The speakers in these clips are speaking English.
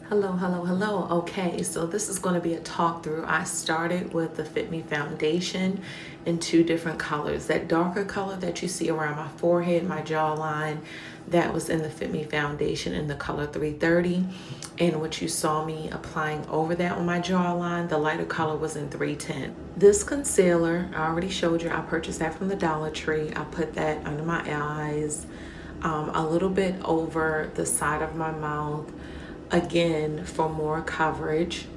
Hello, hello, hello. Okay, so this is going to be a talk through. I started with the Fit Me foundation in two different colors. That darker color that you see around my forehead, my jawline, that was in the Fit Me foundation in the color 330. And what you saw me applying over that on my jawline, the lighter color was in 310. This concealer, I already showed you, I purchased that from the Dollar Tree. I put that under my eyes, a little bit over the side of my mouth, again for more coverage.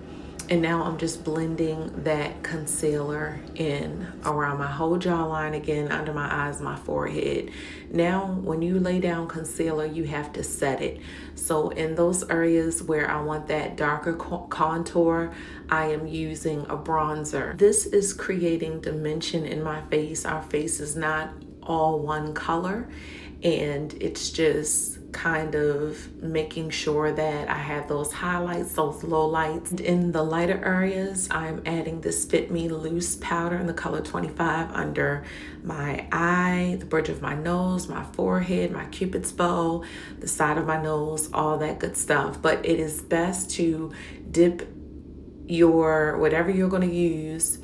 And now I'm just blending that concealer in around my whole jawline, again under my eyes, my forehead. Now when you lay down concealer, you have to set it. So in those areas where I want that darker contour, I am using a bronzer. This is creating dimension in my face. Our face is not all one color, and it's just kind of making sure that I have those highlights, those low lights. In the lighter areas, I'm adding this Fit Me loose powder in the color 25 under my eye, the bridge of my nose, my forehead, my cupid's bow, the side of my nose, all that good stuff. But it is best to dip your whatever you're going to use.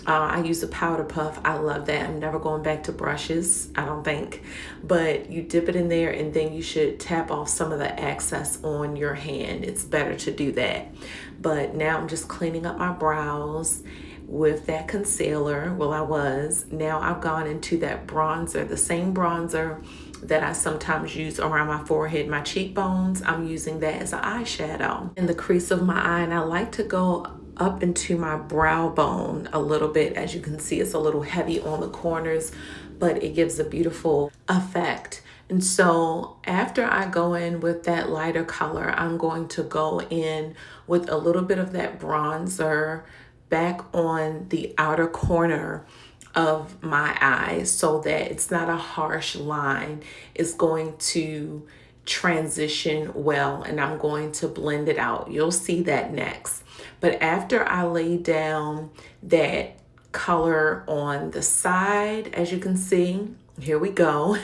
I use a powder puff. I love that. I'm never going back to brushes, I don't think. But you dip it in there and then you should tap off some of the excess on your hand. It's better to do that. But now I'm just cleaning up my brows with that concealer. Well, I was. Now I've gone into that bronzer, the same bronzer that I sometimes use around my forehead, my cheekbones. I'm using that as an eyeshadow in the crease of my eye. And I like to go up into my brow bone a little bit. As you can see, it's a little heavy on the corners, but it gives a beautiful effect. And so after I go in with that lighter color, I'm going to go in with a little bit of that bronzer back on the outer corner of my eyes so that it's not a harsh line. It's going to transition well, and I'm going to blend it out. You'll see that next. But after I lay down that color on the side, as you can see, here we go.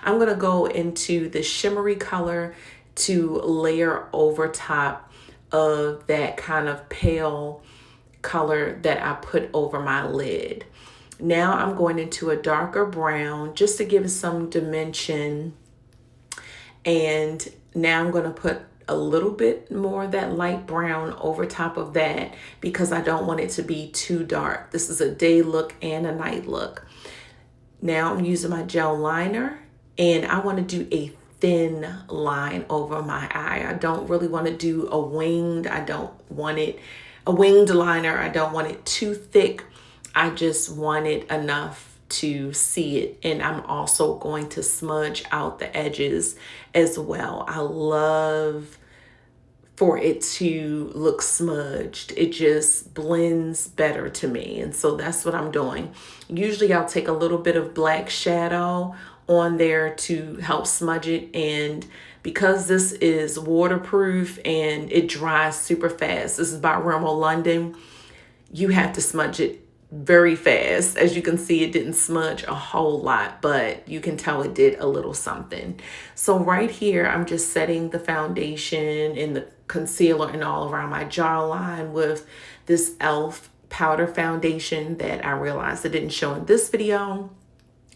I'm going to go into the shimmery color to layer over top of that kind of pale color that I put over my lid. Now I'm going into a darker brown just to give it some dimension. And now I'm going to put a little bit more of that light brown over top of that because I don't want it to be too dark. This is a day look and a night look. Now I'm using my gel liner, and I want to do a thin line over my eye. I don't really want to do a winged liner. I don't want it too thick. I just want it enough to see it. And I'm also going to smudge out the edges as well. I love for it to look smudged. It just blends better to me. And so that's what I'm doing. Usually I'll take a little bit of black shadow on there to help smudge it. And because this is waterproof and it dries super fast, this is by Rimmel London, you have to smudge it very fast. As you can see, it didn't smudge a whole lot, but you can tell it did a little something. So right here, I'm just setting the foundation and the concealer and all around my jawline with this e.l.f. powder foundation that I realized I didn't show in this video.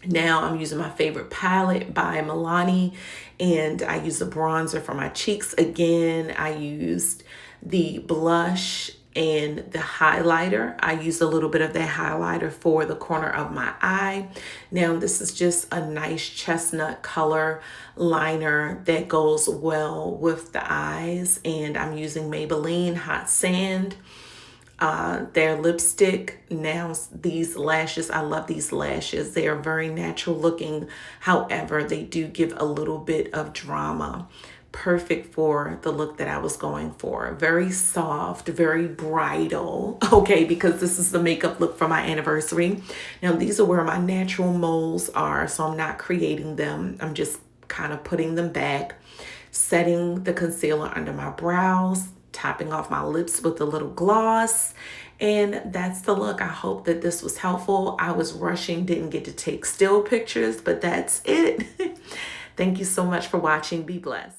Now I'm using my favorite palette by Malani, and I use a bronzer for my cheeks. Again, I used the blush and the highlighter. I used a little bit of that highlighter for the corner of my eye. Now this is just a nice chestnut color liner that goes well with the eyes, and I'm using Maybelline Hot Sand, their lipstick. Now these lashes, I love these lashes. They are very natural looking. However, they do give a little bit of drama. Perfect for the look that I was going for. Very soft, very bridal. Okay, because this is the makeup look for my anniversary. Now these are where my natural moles are, so I'm not creating them. I'm just kind of putting them back, setting the concealer under my brows, topping off my lips with a little gloss. And that's the look. I hope that this was helpful. I was rushing, didn't get to take still pictures, but that's it. Thank you so much for watching. Be blessed.